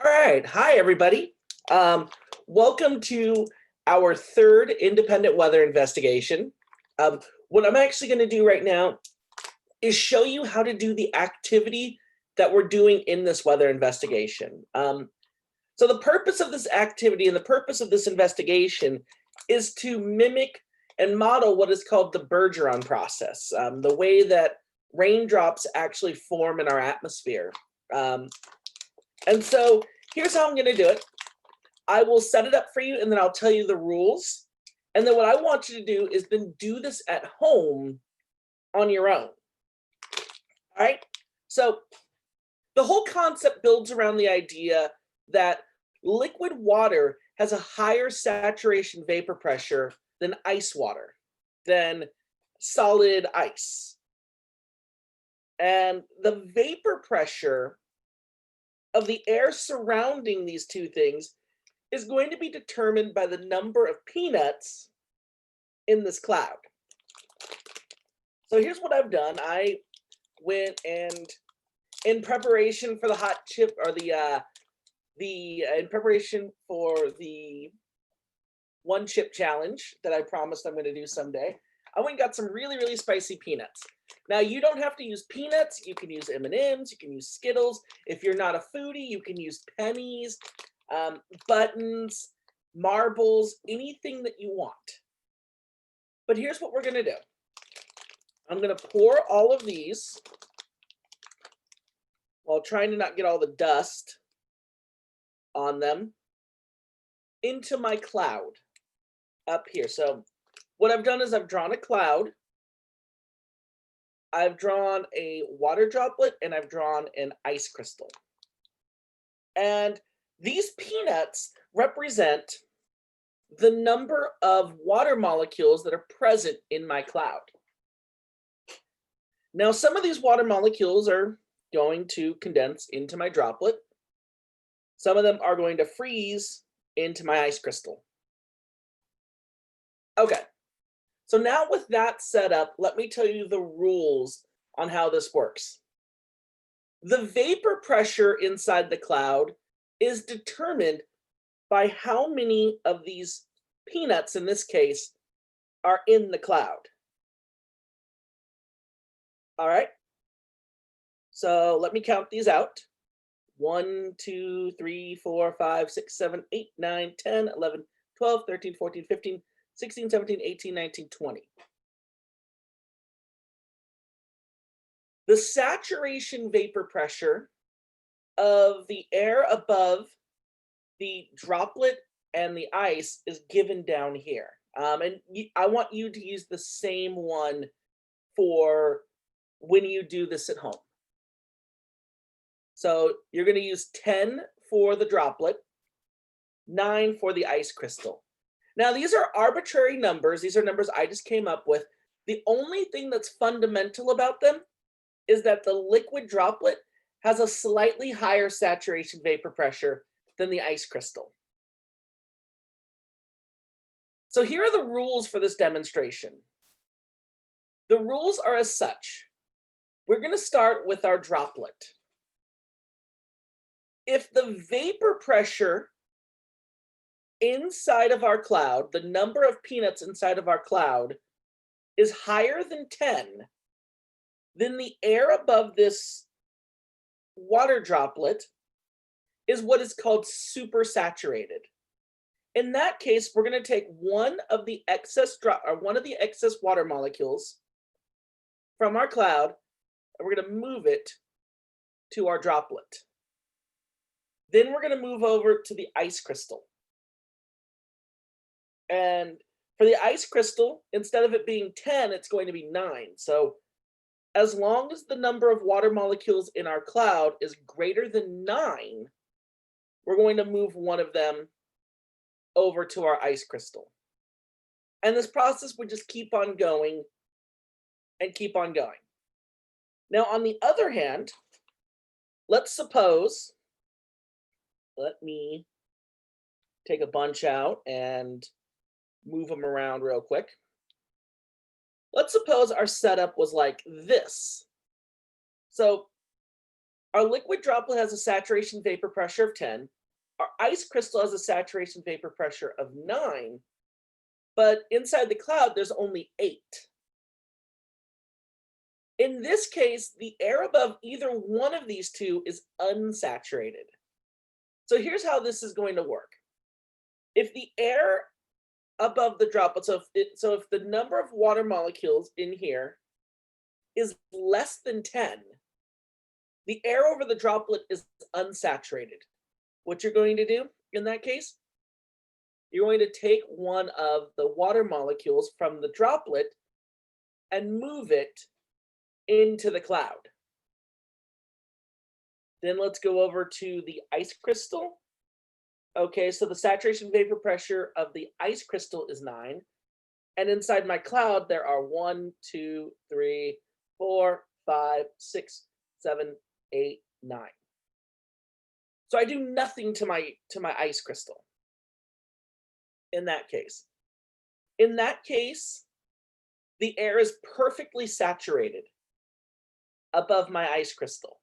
All right. Hi, everybody. Welcome to our third independent weather investigation. What I'm actually going to do right now is show you how to do the activity that we're doing in this weather investigation. So the purpose of this activity and the purpose of this investigation is to mimic and model what is called the Burgeron process, the way that raindrops actually form in our atmosphere. And so here's how I'm going to do it. I will set it up for you, and then I'll tell you the rules. And then what I want you to do is then do this at home on your own. All right? So the whole concept builds around the idea that liquid water has a higher saturation vapor pressure than ice water, than solid ice. And the vapor pressure of the air surrounding these two things is going to be determined by the number of peanuts in this cloud. So here's what I've done. I went and in preparation for the hot chip or in preparation for the one chip challenge that I promised I'm going to do someday, I went and got some really, really spicy peanuts. Now, you don't have to use peanuts. You can use M&Ms. You can use Skittles. If you're not a foodie, you can use pennies, buttons, marbles, anything that you want. But here's what we're going to do. I'm going to pour all of these while trying to not get all the dust on them into my cloud up here. So what I've done is I've drawn a cloud, I've drawn a water droplet, and I've drawn an ice crystal. And these peanuts represent the number of water molecules that are present in my cloud. Now, some of these water molecules are going to condense into my droplet. Some of them are going to freeze into my ice crystal. Okay, so now with that set up, let me tell you the rules on how this works. The vapor pressure inside the cloud is determined by how many of these peanuts, in this case, are in the cloud. All right, so let me count these out. 1, 2, 3, 4, 5, 6, 7, 8, 9, 10, 11, 12, 13, 14, 15, 16, 17, 18, 19, 20. The saturation vapor pressure of the air above the droplet and the ice is given down here. And I want you to use the same one for when you do this at home. So you're going to use 10 for the droplet, 9 for the ice crystal. Now, these are arbitrary numbers. These are numbers I just came up with. The only thing that's fundamental about them is that the liquid droplet has a slightly higher saturation vapor pressure than the ice crystal. So here are the rules for this demonstration. The rules are as such. We're going to start with our droplet. If the vapor pressure inside of our cloud, the number of peanuts inside of our cloud, is higher than 10, then the air above this water droplet is what is called supersaturated. In that case, we're going to take one of the excess water molecules from our cloud, and we're going to move it to our droplet. Then we're going to move over to the ice crystal. And for the ice crystal, instead of it being 10, it's going to be 9. So as long as the number of water molecules in our cloud is greater than 9, we're going to move one of them over to our ice crystal. And this process would just keep on going and keep on going. Now, on the other hand, let's suppose, let me take a bunch out and move them around real quick. Let's suppose our setup was like this. So Our liquid droplet has a saturation vapor pressure of 10. Our ice crystal has a saturation vapor pressure of 9. But inside the cloud, there's only 8. In this case, the air above either one of these two is unsaturated. So here's how this is going to work. If the air above the droplet, so if the number of water molecules in here is less than 10, the air over the droplet is unsaturated. What you're going to do in that case, you're going to take one of the water molecules from the droplet and move it into the cloud. Then let's go over to the ice crystal. Okay, so the saturation vapor pressure of the ice crystal is 9. And inside my cloud, there are 1, 2, 3, 4, 5, 6, 7, 8, 9. So I do nothing to my ice crystal in that case. In that case, the air is perfectly saturated above my ice crystal.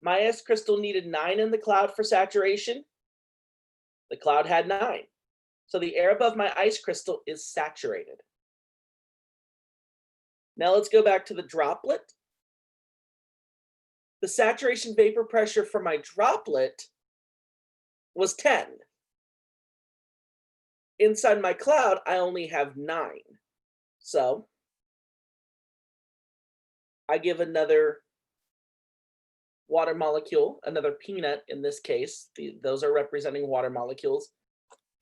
My ice crystal needed 9 in the cloud for saturation. The cloud had 9. So the air above my ice crystal is saturated. Now let's go back to the droplet. The saturation vapor pressure for my droplet was 10. Inside my cloud, I only have 9. So I give another water molecule, another peanut in this case, those are representing water molecules,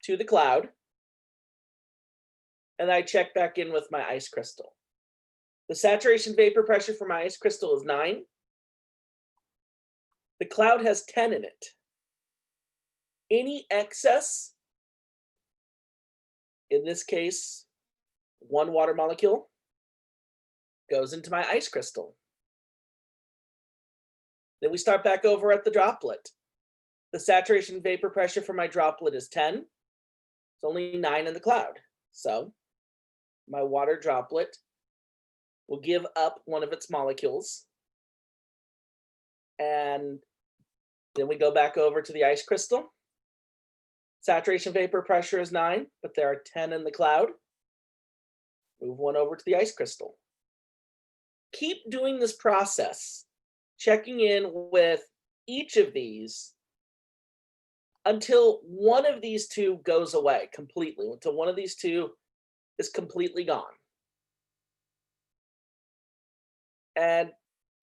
to the cloud. And I check back in with my ice crystal. The saturation vapor pressure for my ice crystal is 9. The cloud has 10 in it. Any excess, in this case, 1 water molecule, goes into my ice crystal. Then we start back over at the droplet. The saturation vapor pressure for my droplet is 10. It's only 9 in the cloud. So my water droplet will give up one of its molecules. And then we go back over to the ice crystal. Saturation vapor pressure is 9, but there are 10 in the cloud. Move one over to the ice crystal. Keep doing this process, checking in with each of these until one of these two goes away completely, until one of these two is completely gone. And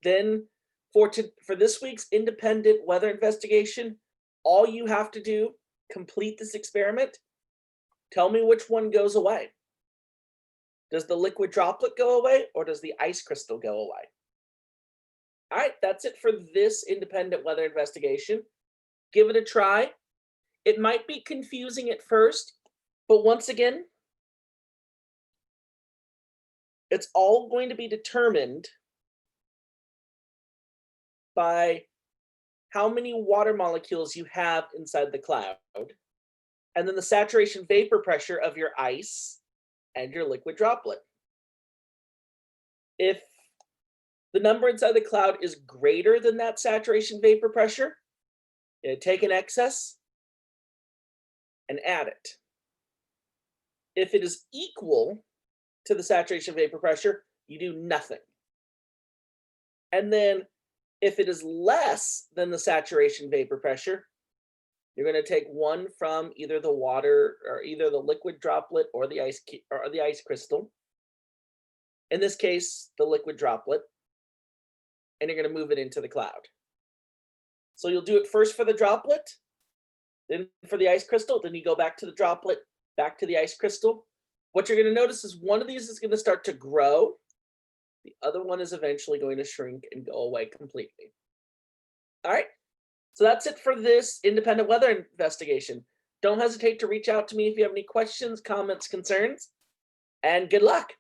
then for this week's independent weather investigation, all you have to do, complete this experiment, tell me which one goes away. Does the liquid droplet go away, or does the ice crystal go away? All right, that's it for this independent weather investigation. Give it a try. It might be confusing at first, but once again, it's all going to be determined by how many water molecules you have inside the cloud, and then the saturation vapor pressure of your ice and your liquid droplet. If the number inside the cloud is greater than that saturation vapor pressure, you take an excess and add it. If it is equal to the saturation vapor pressure, you do nothing. And then if it is less than the saturation vapor pressure, you're going to take one from either the water or either the liquid droplet or the ice crystal. In this case, the liquid droplet, and you're going to move it into the cloud. So you'll do it first for the droplet, then for the ice crystal, then you go back to the droplet, back to the ice crystal. What you're going to notice is one of these is going to start to grow. The other one is eventually going to shrink and go away completely. All right, so that's it for this independent weather investigation. Don't hesitate to reach out to me if you have any questions, comments, concerns, and good luck.